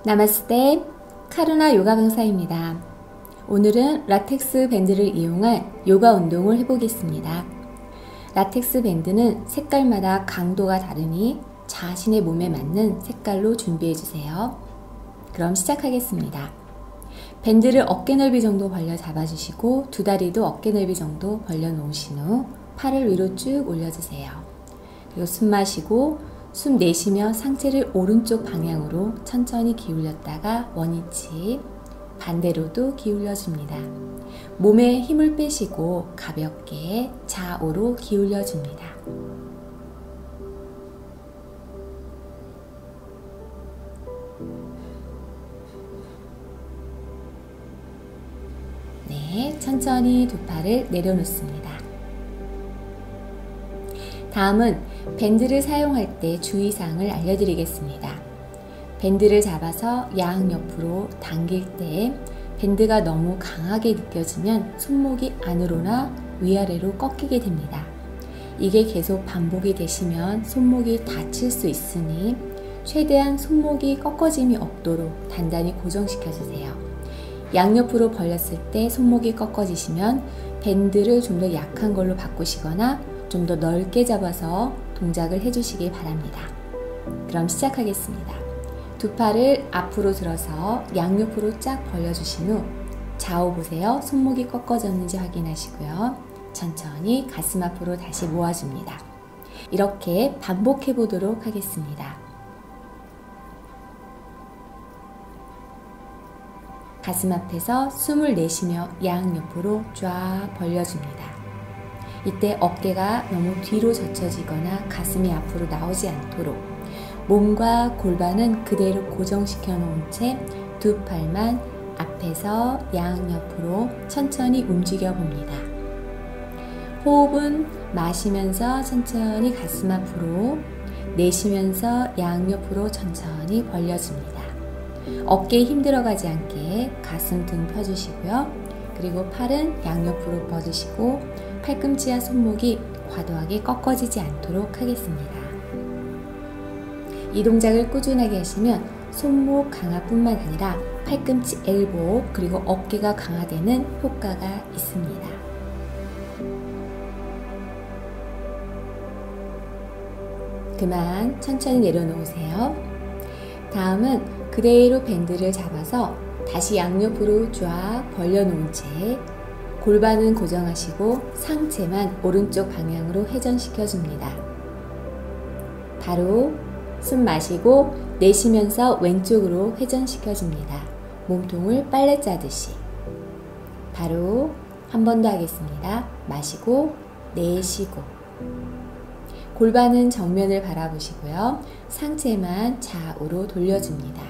나마스테, 카루나 요가 강사입니다. 오늘은 라텍스 밴드를 이용한 요가 운동을 해보겠습니다. 라텍스 밴드는 색깔마다 강도가 다르니 자신의 몸에 맞는 색깔로 준비해주세요. 그럼 시작하겠습니다. 밴드를 어깨 넓이 정도 벌려 잡아주시고 두 다리도 어깨 넓이 정도 벌려 놓으신 후 팔을 위로 쭉 올려주세요. 그리고 숨 마시고 숨 내쉬며 상체를 오른쪽 방향으로 천천히 기울였다가 원위치, 반대로도 기울여줍니다. 몸에 힘을 빼시고 가볍게 좌우로 기울여줍니다. 네, 천천히 두 팔을 내려놓습니다. 다음은 밴드를 사용할 때 주의사항을 알려드리겠습니다. 밴드를 잡아서 양옆으로 당길 때 밴드가 너무 강하게 느껴지면 손목이 안으로나 위아래로 꺾이게 됩니다. 이게 계속 반복이 되시면 손목이 다칠 수 있으니 최대한 손목이 꺾어짐이 없도록 단단히 고정시켜주세요. 양옆으로 벌렸을 때 손목이 꺾어지시면 밴드를 좀 더 약한 걸로 바꾸시거나 좀 더 넓게 잡아서 동작을 해주시기 바랍니다. 그럼 시작하겠습니다. 두 팔을 앞으로 들어서 양옆으로 쫙 벌려주신 후 좌우 보세요. 손목이 꺾어졌는지 확인하시고요. 천천히 가슴 앞으로 다시 모아줍니다. 이렇게 반복해 보도록 하겠습니다. 가슴 앞에서 숨을 내쉬며 양옆으로 쫙 벌려줍니다. 이때 어깨가 너무 뒤로 젖혀지거나 가슴이 앞으로 나오지 않도록 몸과 골반은 그대로 고정시켜 놓은 채 두 팔만 앞에서 양옆으로 천천히 움직여 봅니다. 호흡은 마시면서 천천히 가슴 앞으로, 내쉬면서 양옆으로 천천히 벌려줍니다. 어깨에 힘 들어가지 않게 가슴 등 펴주시고요. 그리고 팔은 양옆으로 뻗으시고 팔꿈치와 손목이 과도하게 꺾어지지 않도록 하겠습니다. 이 동작을 꾸준하게 하시면 손목 강화뿐만 아니라 팔꿈치, 엘보, 그리고 어깨가 강화되는 효과가 있습니다. 그만 천천히 내려놓으세요. 다음은 그대로 밴드를 잡아서 다시 양옆으로 쫙 벌려놓은 채 골반은 고정하시고 상체만 오른쪽 방향으로 회전시켜줍니다. 바로 숨 마시고 내쉬면서 왼쪽으로 회전시켜줍니다. 몸통을 빨래 짜듯이. 바로 한 번 더 하겠습니다. 마시고 내쉬고. 골반은 정면을 바라보시고요. 상체만 좌우로 돌려줍니다.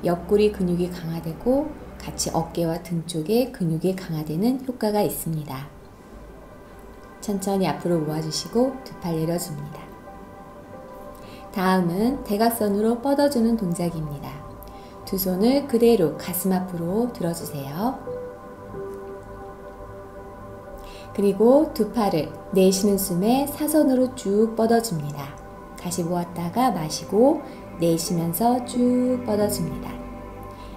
옆구리 근육이 강화되고 같이 어깨와 등 쪽에 근육이 강화되는 효과가 있습니다. 천천히 앞으로 모아주시고 두 팔 내려줍니다. 다음은 대각선으로 뻗어주는 동작입니다. 두 손을 그대로 가슴 앞으로 들어주세요. 그리고 두 팔을 내쉬는 숨에 사선으로 쭉 뻗어줍니다. 다시 모았다가 마시고 내쉬면서 쭉 뻗어줍니다.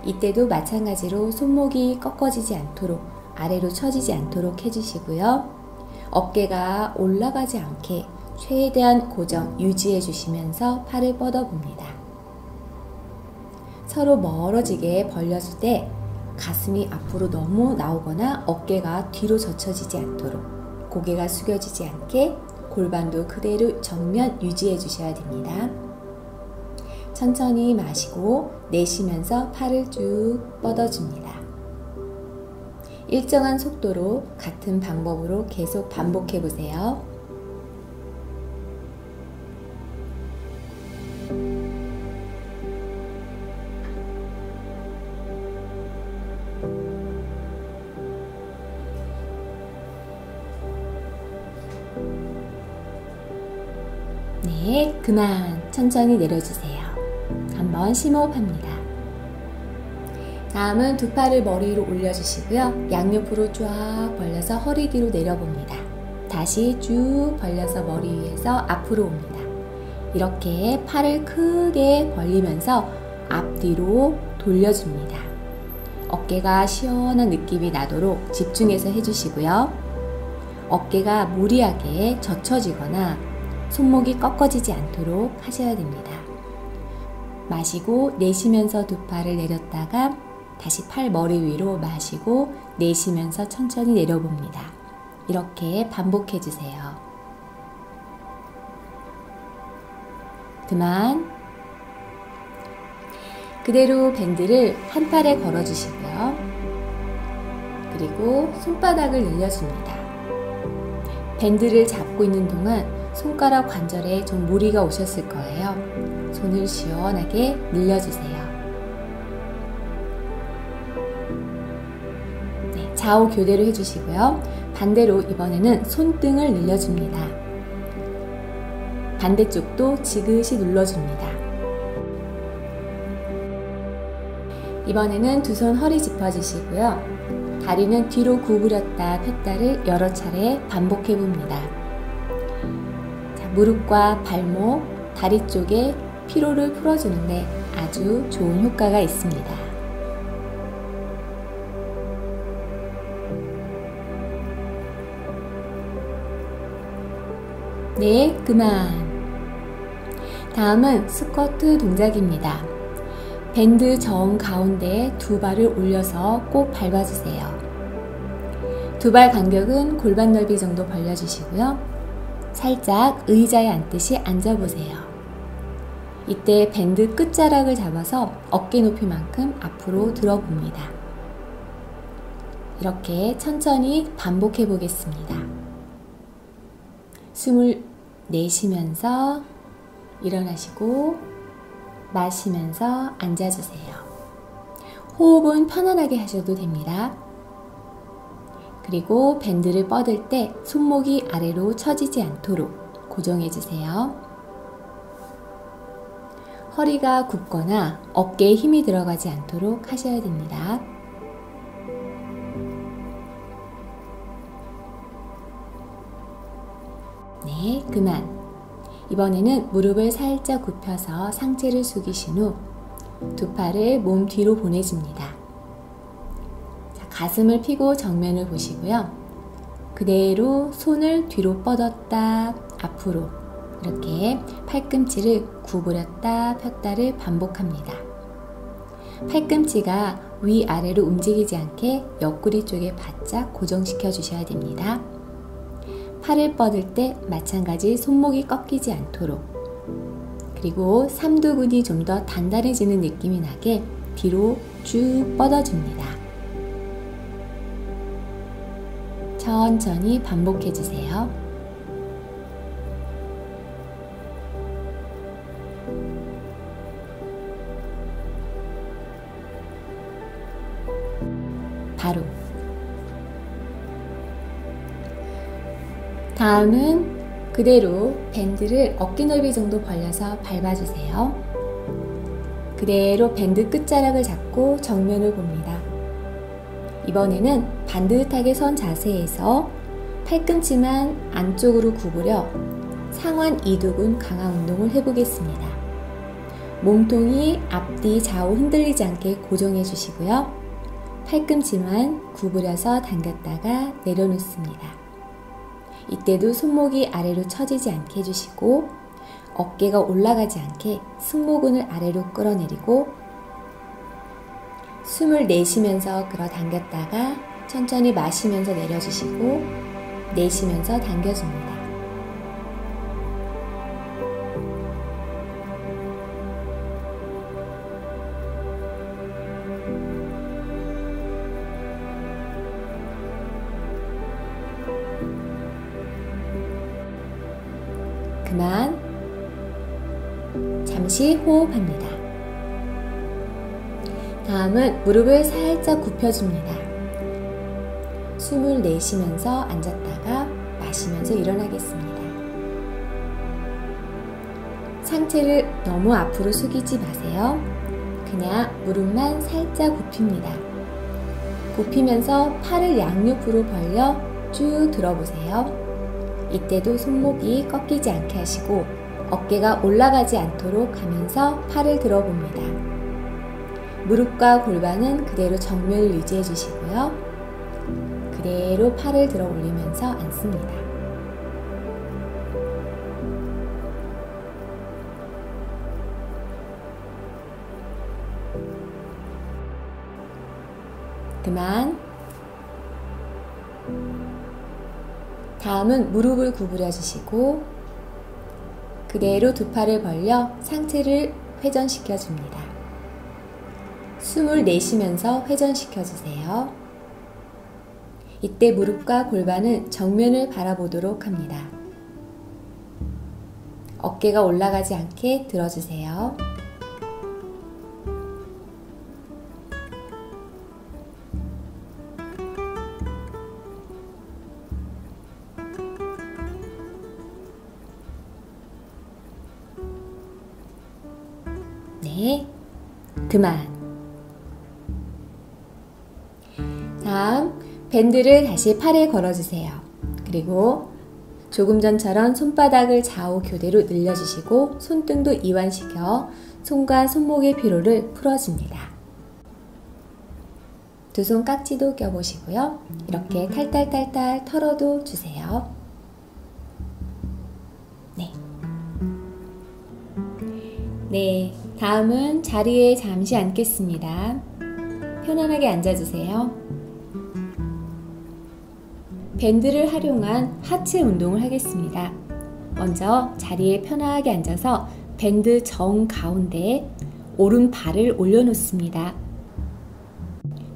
이때도 마찬가지로 손목이 꺾어지지 않도록 아래로 처지지 않도록 해주시고요. 어깨가 올라가지 않게 최대한 고정 유지해 주시면서 팔을 뻗어봅니다. 서로 멀어지게 벌려줄 때 가슴이 앞으로 너무 나오거나 어깨가 뒤로 젖혀지지 않도록 고개가 숙여지지 않게 골반도 그대로 정면 유지해 주셔야 됩니다. 천천히 마시고 내쉬면서 팔을 쭉 뻗어줍니다. 일정한 속도로 같은 방법으로 계속 반복해 보세요. 네, 그만 천천히 내려주세요. 한번 심호흡합니다. 다음은 두 팔을 머리 위로 올려주시고요. 양옆으로 쫙 벌려서 허리 뒤로 내려봅니다. 다시 쭉 벌려서 머리 위에서 앞으로 옵니다. 이렇게 팔을 크게 벌리면서 앞뒤로 돌려줍니다. 어깨가 시원한 느낌이 나도록 집중해서 해주시고요. 어깨가 무리하게 젖혀지거나 손목이 꺾어지지 않도록 하셔야 됩니다. 마시고 내쉬면서 두 팔을 내렸다가 다시 팔 머리 위로 마시고 내쉬면서 천천히 내려봅니다. 이렇게 반복해 주세요. 그만. 그대로 밴드를 한 팔에 걸어 주시고요. 그리고 손바닥을 늘려줍니다. 밴드를 잡고 있는 동안 손가락 관절에 좀 무리가 오셨을 거예요. 손을 시원하게 늘려주세요. 네, 좌우 교대로 해주시고요. 반대로 이번에는 손등을 늘려줍니다. 반대쪽도 지그시 눌러줍니다. 이번에는 두 손 허리 짚어주시고요. 다리는 뒤로 구부렸다 폈다를 여러 차례 반복해 봅니다. 무릎과 발목, 다리 쪽에 피로를 풀어주는데 아주 좋은 효과가 있습니다. 네, 그만. 다음은 스쿼트 동작입니다. 밴드 정 가운데에 두 발을 올려서 꼭 밟아주세요. 두 발 간격은 골반 넓이 정도 벌려주시고요. 살짝 의자에 앉듯이 앉아보세요. 이때 밴드 끝자락을 잡아서 어깨 높이만큼 앞으로 들어봅니다. 이렇게 천천히 반복해 보겠습니다. 숨을 내쉬면서 일어나시고 마시면서 앉아주세요. 호흡은 편안하게 하셔도 됩니다. 그리고 밴드를 뻗을 때 손목이 아래로 처지지 않도록 고정해주세요. 허리가 굽거나 어깨에 힘이 들어가지 않도록 하셔야 됩니다. 네, 그만. 이번에는 무릎을 살짝 굽혀서 상체를 숙이신 후 두 팔을 몸 뒤로 보내줍니다. 자, 가슴을 펴고 정면을 보시고요. 그대로 손을 뒤로 뻗었다 앞으로 이렇게 팔꿈치를 구부렸다 폈다를 반복합니다. 팔꿈치가 위아래로 움직이지 않게 옆구리 쪽에 바짝 고정시켜 주셔야 됩니다. 팔을 뻗을 때 마찬가지 손목이 꺾이지 않도록, 그리고 삼두근이 좀 더 단단해지는 느낌이 나게 뒤로 쭉 뻗어줍니다. 천천히 반복해 주세요. 바로. 다음은 그대로 밴드를 어깨 넓이 정도 벌려서 밟아주세요. 그대로 밴드 끝자락을 잡고 정면을 봅니다. 이번에는 반듯하게 선 자세에서 팔꿈치만 안쪽으로 구부려 상완 이두근 강화 운동을 해보겠습니다. 몸통이 앞뒤 좌우 흔들리지 않게 고정해 주시고요. 팔꿈치만 구부려서 당겼다가 내려놓습니다. 이때도 손목이 아래로 처지지 않게 해주시고 어깨가 올라가지 않게 승모근을 아래로 끌어내리고 숨을 내쉬면서 끌어당겼다가 천천히 마시면서 내려주시고 내쉬면서 당겨줍니다. 그만. 잠시 호흡합니다. 다음은 무릎을 살짝 굽혀줍니다. 숨을 내쉬면서 앉았다가 마시면서 일어나겠습니다. 상체를 너무 앞으로 숙이지 마세요. 그냥 무릎만 살짝 굽힙니다. 굽히면서 팔을 양옆으로 벌려 쭉 들어보세요. 이때도 손목이 꺾이지 않게 하시고 어깨가 올라가지 않도록 하면서 팔을 들어봅니다. 무릎과 골반은 그대로 정면을 유지해 주시고요. 그대로 팔을 들어 올리면서 앉습니다. 그만. 다음은 무릎을 구부려 주시고 그대로 두 팔을 벌려 상체를 회전시켜 줍니다. 숨을 내쉬면서 회전시켜 주세요. 이때 무릎과 골반은 정면을 바라보도록 합니다. 어깨가 올라가지 않게 들어주세요. 네, 그만. 다음, 밴드를 다시 팔에 걸어주세요. 그리고 조금 전처럼 손바닥을 좌우 교대로 늘려주시고 손등도 이완시켜 손과 손목의 피로를 풀어줍니다. 두 손 깍지도 껴보시고요. 이렇게 탈탈탈탈 털어도 주세요. 네, 다음은 자리에 잠시 앉겠습니다. 편안하게 앉아주세요. 밴드를 활용한 하체 운동을 하겠습니다. 먼저 자리에 편하게 앉아서 밴드 정 가운데에 오른발을 올려놓습니다.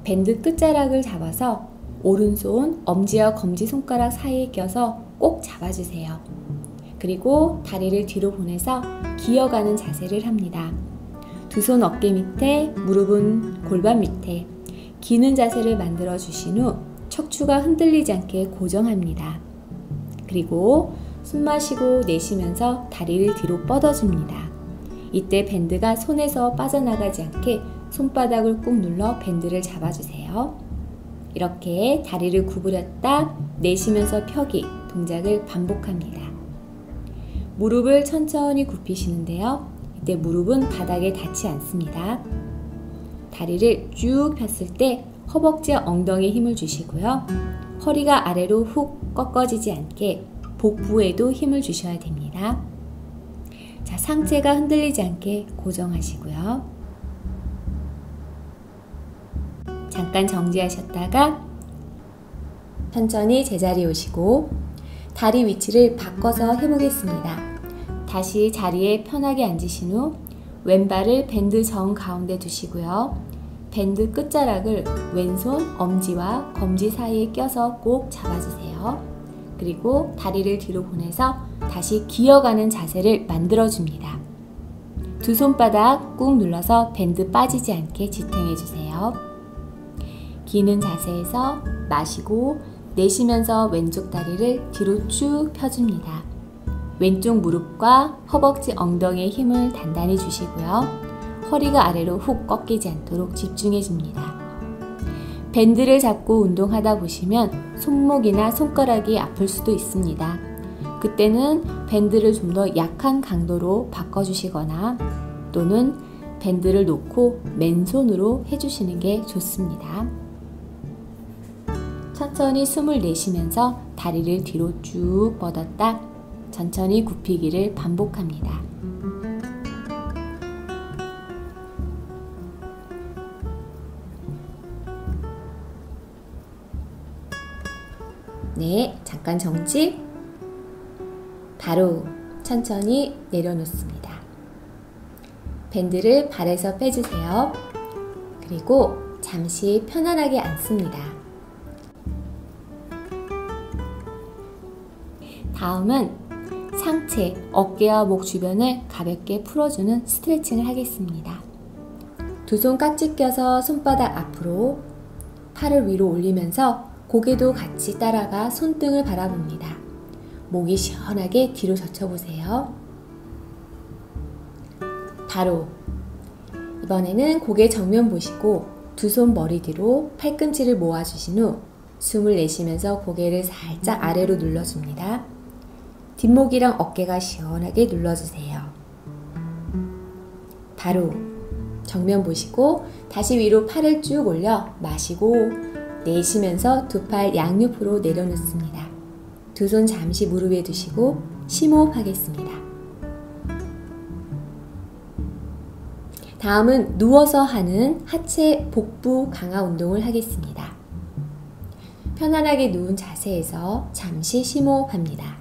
밴드 끝자락을 잡아서 오른손 엄지와 검지손가락 사이에 껴서 꼭 잡아주세요. 그리고 다리를 뒤로 보내서 기어가는 자세를 합니다. 두 손 어깨 밑에, 무릎은 골반 밑에 기는 자세를 만들어 주신 후 척추가 흔들리지 않게 고정합니다. 그리고 숨 마시고 내쉬면서 다리를 뒤로 뻗어줍니다. 이때 밴드가 손에서 빠져나가지 않게 손바닥을 꾹 눌러 밴드를 잡아주세요. 이렇게 다리를 구부렸다 내쉬면서 펴기 동작을 반복합니다. 무릎을 천천히 굽히시는데요. 이때 무릎은 바닥에 닿지 않습니다. 다리를 쭉 폈을 때 허벅지와 엉덩이에 힘을 주시고요. 허리가 아래로 훅 꺾어지지 않게 복부에도 힘을 주셔야 됩니다. 자, 상체가 흔들리지 않게 고정하시고요. 잠깐 정지하셨다가 천천히 제자리에 오시고 다리 위치를 바꿔서 해보겠습니다. 다시 자리에 편하게 앉으신 후 왼발을 밴드 정 가운데 두시고요. 밴드 끝자락을 왼손 엄지와 검지 사이에 껴서 꼭 잡아주세요. 그리고 다리를 뒤로 보내서 다시 기어가는 자세를 만들어줍니다. 두 손바닥 꾹 눌러서 밴드 빠지지 않게 지탱해주세요. 기는 자세에서 마시고 내쉬면서 왼쪽 다리를 뒤로 쭉 펴줍니다. 왼쪽 무릎과 허벅지 엉덩이에 힘을 단단히 주시고요. 허리가 아래로 훅 꺾이지 않도록 집중해 줍니다. 밴드를 잡고 운동하다 보시면 손목이나 손가락이 아플 수도 있습니다. 그때는 밴드를 좀 더 약한 강도로 바꿔주시거나 또는 밴드를 놓고 맨손으로 해주시는 게 좋습니다. 천천히 숨을 내쉬면서 다리를 뒤로 쭉 뻗었다 천천히 굽히기를 반복합니다. 네, 잠깐 정지. 바로 천천히 내려놓습니다. 밴드를 발에서 빼주세요. 그리고 잠시 편안하게 앉습니다. 다음은 상체, 어깨와 목 주변을 가볍게 풀어주는 스트레칭을 하겠습니다. 두 손 깍지 껴서 손바닥 앞으로 팔을 위로 올리면서 고개도 같이 따라가 손등을 바라봅니다. 목이 시원하게 뒤로 젖혀보세요. 바로 이번에는 고개 정면 보시고 두 손 머리 뒤로 팔꿈치를 모아주신 후 숨을 내쉬면서 고개를 살짝 아래로 눌러줍니다. 뒷목이랑 어깨가 시원하게 눌러주세요. 바로 정면 보시고 다시 위로 팔을 쭉 올려 마시고 내쉬면서 두 팔 양옆으로 내려놓습니다. 두 손 잠시 무릎 위에 두시고 심호흡 하겠습니다. 다음은 누워서 하는 하체 복부 강화 운동을 하겠습니다. 편안하게 누운 자세에서 잠시 심호흡합니다.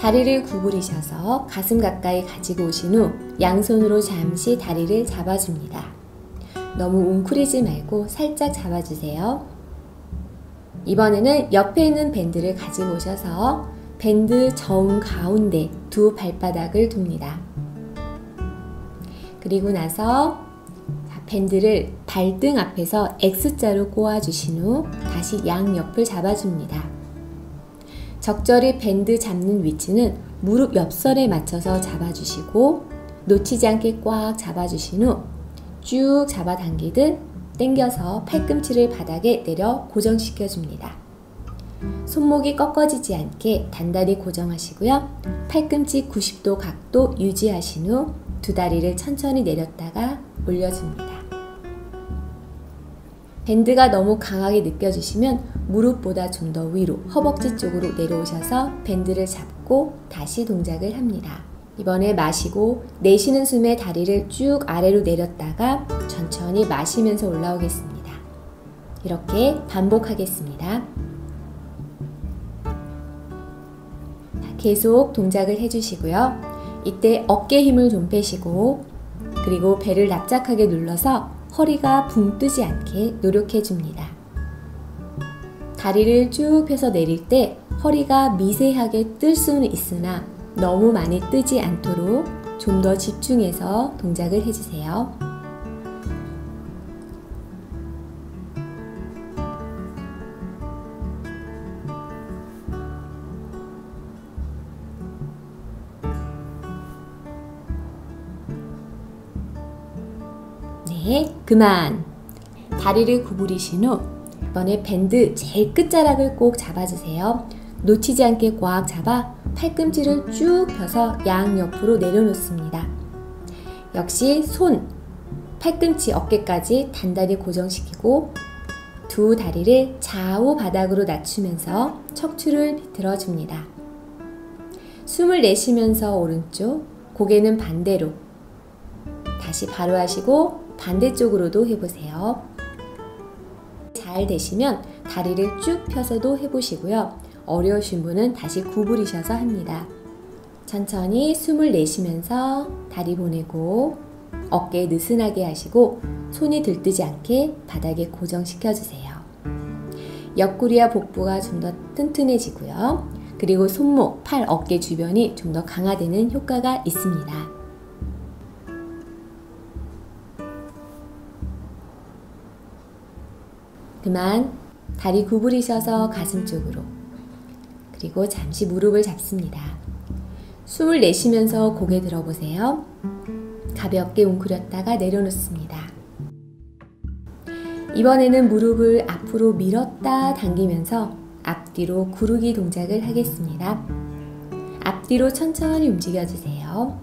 다리를 구부리셔서 가슴 가까이 가지고 오신 후 양손으로 잠시 다리를 잡아줍니다. 너무 웅크리지 말고 살짝 잡아주세요. 이번에는 옆에 있는 밴드를 가지고 오셔서 밴드 정 가운데 두 발바닥을 둡니다. 그리고 나서 밴드를 발등 앞에서 X자로 꼬아주신 후 다시 양옆을 잡아줍니다. 적절히 밴드 잡는 위치는 무릎 옆설에 맞춰서 잡아주시고 놓치지 않게 꽉 잡아주신 후 쭉 잡아당기듯 당겨서 팔꿈치를 바닥에 내려 고정시켜줍니다. 손목이 꺾어지지 않게 단단히 고정하시고요. 팔꿈치 90도 각도 유지하신 후 두 다리를 천천히 내렸다가 올려줍니다. 밴드가 너무 강하게 느껴지시면 무릎보다 좀 더 위로 허벅지 쪽으로 내려오셔서 밴드를 잡고 다시 동작을 합니다. 이번에 마시고 내쉬는 숨에 다리를 쭉 아래로 내렸다가 천천히 마시면서 올라오겠습니다. 이렇게 반복하겠습니다. 계속 동작을 해주시고요. 이때 어깨 힘을 좀 빼시고 그리고 배를 납작하게 눌러서 허리가 붕 뜨지 않게 노력해 줍니다. 다리를 쭉 펴서 내릴 때 허리가 미세하게 뜰 수는 있으나 너무 많이 뜨지 않도록 좀 더 집중해서 동작을 해주세요. 네, 그만! 다리를 구부리신 후 이번에 밴드 제일 끝자락을 꼭 잡아주세요. 놓치지 않게 꽉 잡아 팔꿈치를 쭉 펴서 양옆으로 내려놓습니다. 역시 손, 팔꿈치, 어깨까지 단단히 고정시키고 두 다리를 좌우 바닥으로 낮추면서 척추를 비틀어 줍니다. 숨을 내쉬면서 오른쪽, 고개는 반대로 다시 바로 하시고 반대쪽으로도 해보세요. 잘 되시면 다리를 쭉 펴서도 해보시고요. 어려우신 분은 다시 구부리셔서 합니다. 천천히 숨을 내쉬면서 다리 보내고 어깨 느슨하게 하시고 손이 들뜨지 않게 바닥에 고정시켜주세요. 옆구리와 복부가 좀 더 튼튼해지고요. 그리고 손목, 팔, 어깨 주변이 좀 더 강화되는 효과가 있습니다. 그만 다리 구부리셔서 가슴 쪽으로 그리고 잠시 무릎을 잡습니다. 숨을 내쉬면서 고개 들어보세요. 가볍게 웅크렸다가 내려놓습니다. 이번에는 무릎을 앞으로 밀었다 당기면서 앞뒤로 구르기 동작을 하겠습니다. 앞뒤로 천천히 움직여주세요.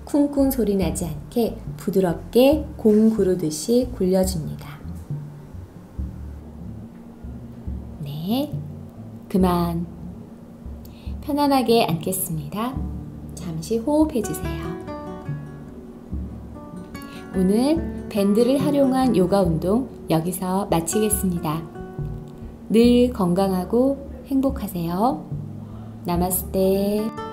쿵쿵 소리 나지 않게 부드럽게 공 구르듯이 굴려줍니다. 네, 그만. 편안하게 앉겠습니다. 잠시 호흡해주세요. 오늘 밴드를 활용한 요가 운동 여기서 마치겠습니다. 늘 건강하고 행복하세요. 나마스테.